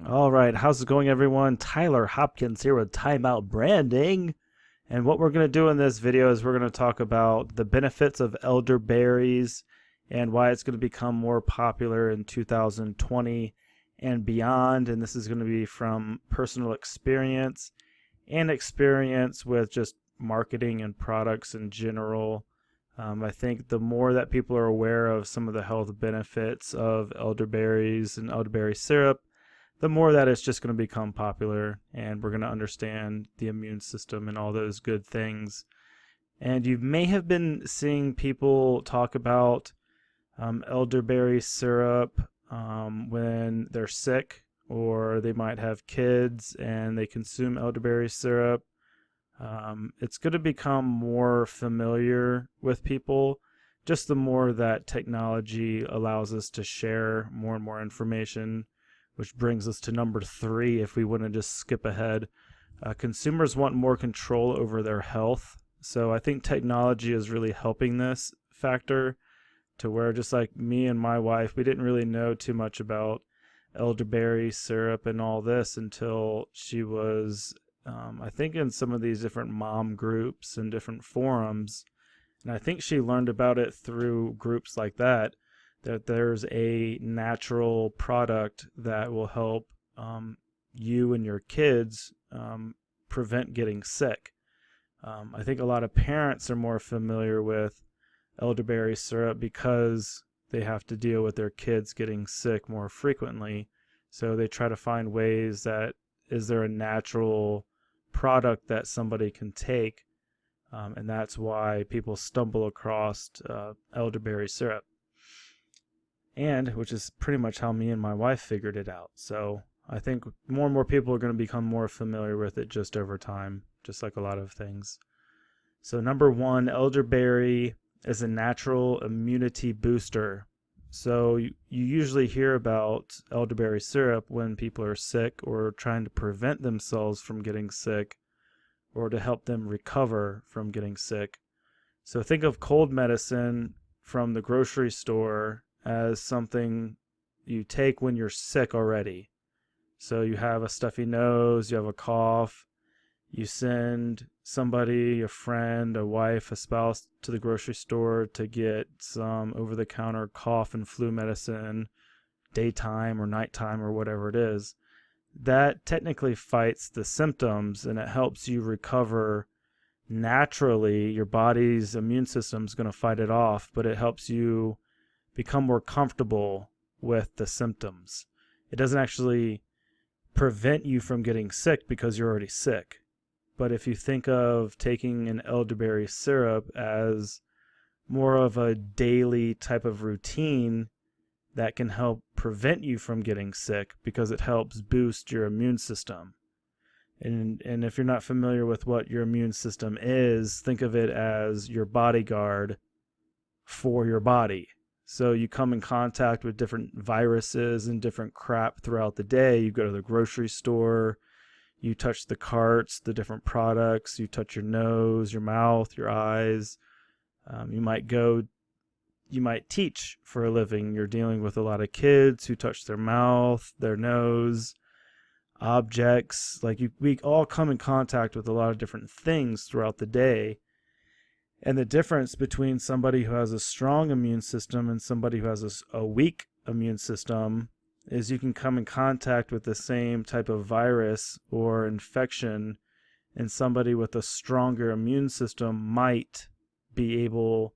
All right, how's it going, everyone? Tyler Hopkins here with Timeout Branding. And what we're going to do in this video is we're going to talk about the benefits of elderberries and why it's going to become more popular in 2020 and beyond. And this is going to be from personal experience and experience with just marketing and products in general. I think the more that people are aware of some of the health benefits of elderberries and elderberry syrup, the more that it's just going to become popular and we're going to understand the immune system and all those good things. And you may have been seeing people talk about elderberry syrup when they're sick, or they might have kids and they consume elderberry syrup. It's going to become more familiar with people just the more that technology allows us to share more and more information, which brings us to number 3. If we want to just skip ahead, consumers want more control over their health. So I think technology is really helping this factor, to where just like me and my wife, we didn't really know too much about elderberry syrup and all this until she was, I think, in some of these different mom groups and different forums. And I think she learned about it through groups like that there's a natural product that will help you and your kids prevent getting sick. I think a lot of parents are more familiar with elderberry syrup because they have to deal with their kids getting sick more frequently. So they try to find ways that, is there a natural product that somebody can take? And that's why people stumble across elderberry syrup. And which is pretty much how me and my wife figured it out. So I think more and more people are going to become more familiar with it just over time, just like a lot of things. So number 1, elderberry is a natural immunity booster. So you usually hear about elderberry syrup when people are sick or trying to prevent themselves from getting sick or to help them recover from getting sick. So think of cold medicine from the grocery store as something you take when you're sick already. So you have a stuffy nose, you have a cough, you send somebody, a friend, a wife, a spouse to the grocery store to get some over-the-counter cough and flu medicine, daytime or nighttime or whatever it is. That technically fights the symptoms and it helps you recover naturally. Your body's immune system is going to fight it off, but it helps you become more comfortable with the symptoms. It doesn't actually prevent you from getting sick because you're already sick. But if you think of taking an elderberry syrup as more of a daily type of routine, that can help prevent you from getting sick because it helps boost your immune system. And if you're not familiar with what your immune system is, think of it as your bodyguard for your body. So you come in contact with different viruses and different crap throughout the day. You go to the grocery store, you touch the carts, the different products, you touch your nose, your mouth, your eyes. You might teach for a living. You're dealing with a lot of kids who touch their mouth, their nose, objects. We all come in contact with a lot of different things throughout the day. And the difference between somebody who has a strong immune system and somebody who has a weak immune system is you can come in contact with the same type of virus or infection, and somebody with a stronger immune system might be able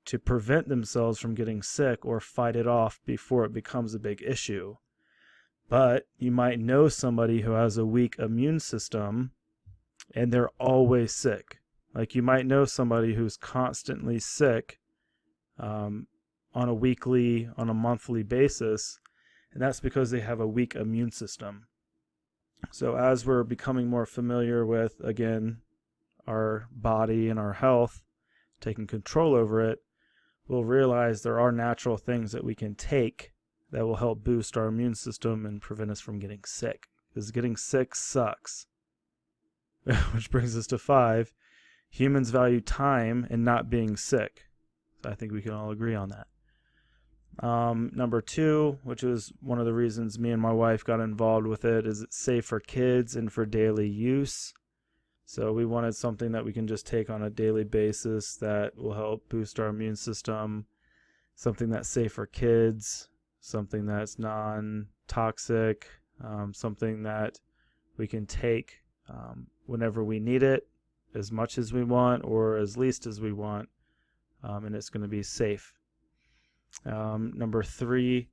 to prevent themselves from getting sick or fight it off before it becomes a big issue. But you might know somebody who has a weak immune system and they're always sick. Like you might know somebody who's constantly sick on a monthly basis, and that's because they have a weak immune system. So as we're becoming more familiar with, again, our body and our health, taking control over it, we'll realize there are natural things that we can take that will help boost our immune system and prevent us from getting sick. Because getting sick sucks. Which brings us to 5. Humans value time and not being sick. So I think we can all agree on that. Number two, which was one of the reasons me and my wife got involved with it, is it's safe for kids and for daily use. So we wanted something that we can just take on a daily basis that will help boost our immune system, something that's safe for kids, something that's non-toxic, something that we can take whenever we need it, as much as we want or as least as we want, and it's going to be safe. Number three,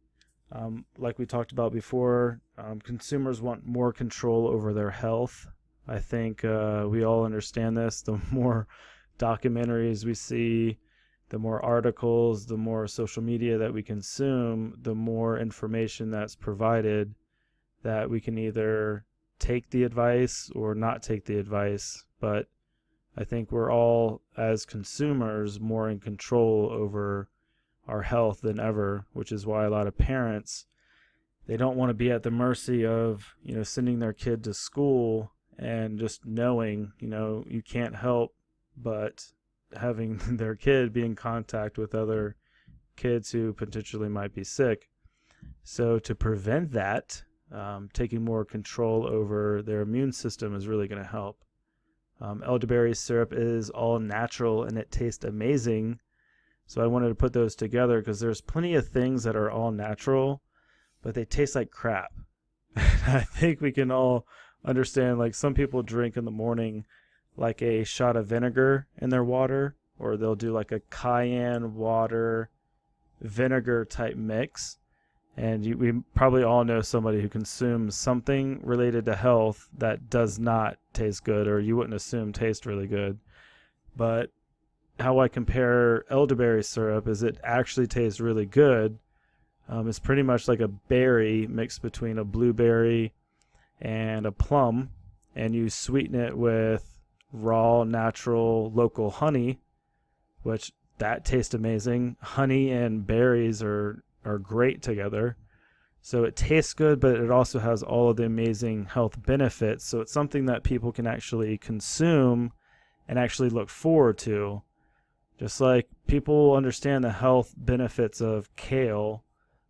like we talked about before, consumers want more control over their health. I think we all understand this. The more documentaries we see, the more articles, the more social media that we consume, the more information that's provided, that we can either take the advice or not take the advice. But I think we're all, as consumers, more in control over our health than ever, which is why a lot of parents, they don't want to be at the mercy of, sending their kid to school and just knowing, you can't help but having their kid be in contact with other kids who potentially might be sick. So to prevent that, taking more control over their immune system is really going to help. Elderberry syrup is all natural and it tastes amazing. So I wanted to put those together because there's plenty of things that are all natural, but they taste like crap. I think we can all understand, like, some people drink in the morning like a shot of vinegar in their water, or they'll do like a cayenne water vinegar type mix. And we probably all know somebody who consumes something related to health that does not taste good, or you wouldn't assume tastes really good. But how I compare elderberry syrup is it actually tastes really good. It's pretty much like a berry mixed between a blueberry and a plum, and you sweeten it with raw, natural, local honey, which that tastes amazing. Honey and berries are great together. So it tastes good, but it also has all of the amazing health benefits. So it's something that people can actually consume and actually look forward to. Just like people understand the health benefits of kale,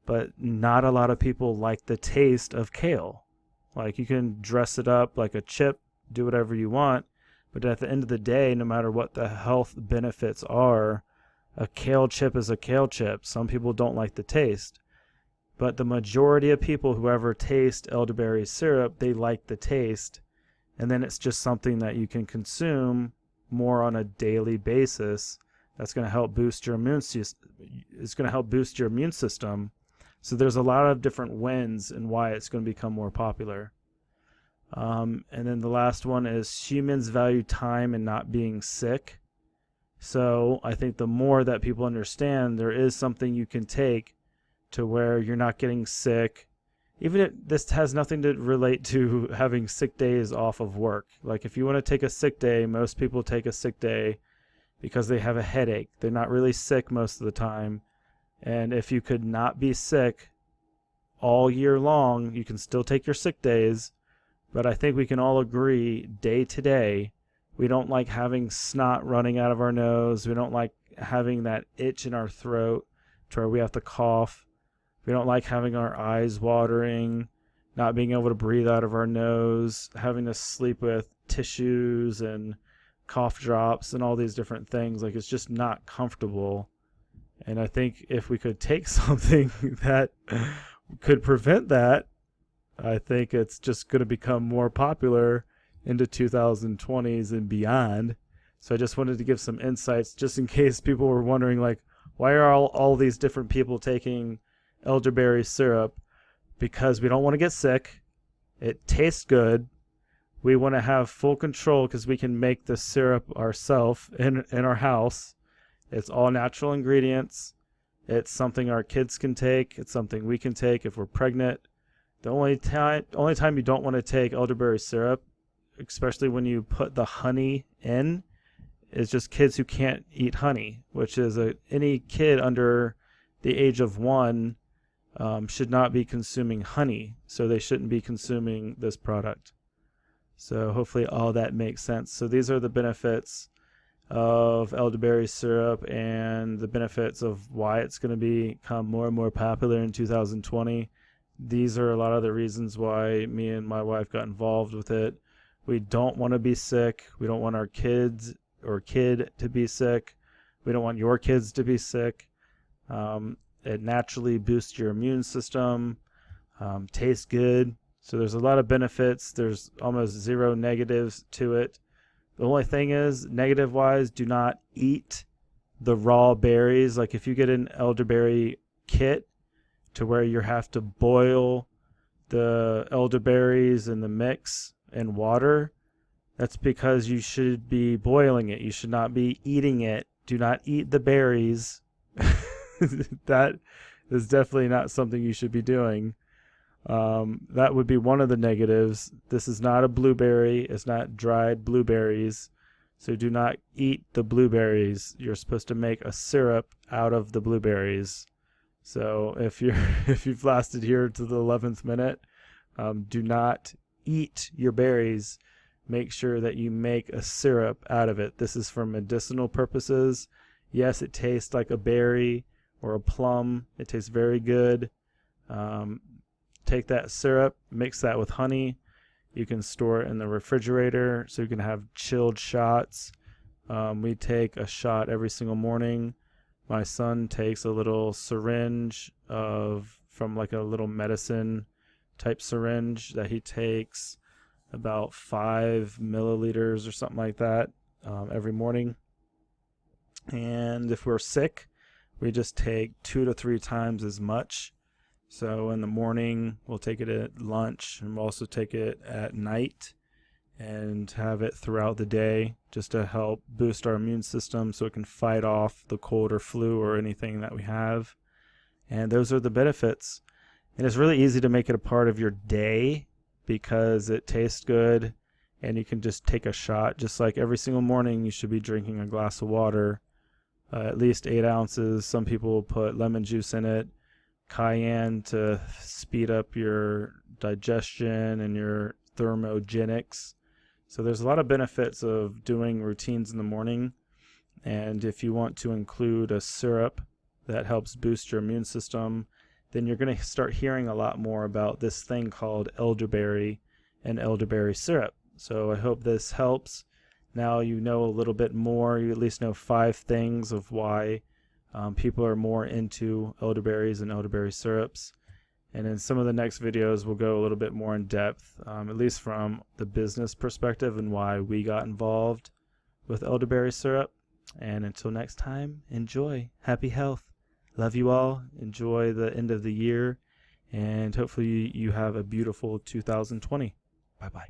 but not a lot of people like the taste of kale. Like, you can dress it up like a chip, do whatever you want, but at the end of the day, no matter what the health benefits are, a kale chip is a kale chip. Some people don't like the taste, but the majority of people who ever taste elderberry syrup, they like the taste, and then it's just something that you can consume more on a daily basis. That's going to help boost your immune system. It's going to help boost your immune system. So there's a lot of different wins and why it's going to become more popular. And then the last one is humans value time and not being sick. So I think the more that people understand there is something you can take to where you're not getting sick, even if this has nothing to relate to having sick days off of work. Like, if you want to take a sick day, most people take a sick day because they have a headache. They're not really sick most of the time. And if you could not be sick all year long, you can still take your sick days. But I think we can all agree, day to day, we don't like having snot running out of our nose. We don't like having that itch in our throat to where we have to cough. We don't like having our eyes watering, not being able to breathe out of our nose, having to sleep with tissues and cough drops and all these different things. Like, it's just not comfortable. And I think if we could take something that could prevent that, I think it's just going to become more popular into 2020s and beyond. So I just wanted to give some insights just in case people were wondering, like, why are all these different people taking elderberry syrup? Because we don't want to get sick. It tastes good. We want to have full control because we can make the syrup ourselves in our house. It's all natural ingredients. It's something our kids can take. It's something we can take if we're pregnant. The only time you don't want to take elderberry syrup, especially when you put the honey in, is just kids who can't eat honey, which is any kid under the age of 1 should not be consuming honey, so they shouldn't be consuming this product. So hopefully all that makes sense. So these are the benefits. of elderberry syrup and the benefits of why it's going to become more and more popular in 2020. These are a lot of the reasons why me and my wife got involved with it. We don't want to be sick. We don't want our kids or kid to be sick. We don't want your kids to be sick. It naturally boosts your immune system. Tastes good. So there's a lot of benefits. There's almost zero negatives to it. The only thing is, negative wise, do not eat the raw berries. Like if you get an elderberry kit to where you have to boil the elderberries in the mix in water, that's because you should be boiling it. You should not be eating it. Do not eat the berries. That is definitely not something you should be doing. That would be one of the negatives. This is not a blueberry. It's not dried blueberries. So do not eat the blueberries. You're supposed to make a syrup out of the blueberries. So if you've lasted here to the 11th minute, do not eat your berries. Make sure that you make a syrup out of it. This is for medicinal purposes. Yes, it tastes like a berry or a plum. It tastes very good. Take that syrup, mix that with honey. You can store it in the refrigerator so you can have chilled shots. We take a shot every single morning. My son takes a little syringe from like a little medicine type syringe that he takes about 5 milliliters or something like that every morning. And if we're sick, we just take 2 to 3 times as much. So in the morning, we'll take it at lunch, and we'll also take it at night and have it throughout the day just to help boost our immune system so it can fight off the cold or flu or anything that we have. And those are the benefits. And it's really easy to make it a part of your day because it tastes good and you can just take a shot. Just like every single morning, you should be drinking a glass of water, at least 8 ounces. Some people will put lemon juice in it. Cayenne to speed up your digestion and your thermogenics. So there's a lot of benefits of doing routines in the morning. And if you want to include a syrup that helps boost your immune system, then you're going to start hearing a lot more about this thing called elderberry and elderberry syrup. So I hope this helps. Now you know a little bit more. You at least know 5 things of why people are more into elderberries and elderberry syrups. And in some of the next videos, we'll go a little bit more in depth, at least from the business perspective and why we got involved with elderberry syrup. And until next time, enjoy. Happy health. Love you all. Enjoy the end of the year. And hopefully you have a beautiful 2020. Bye-bye.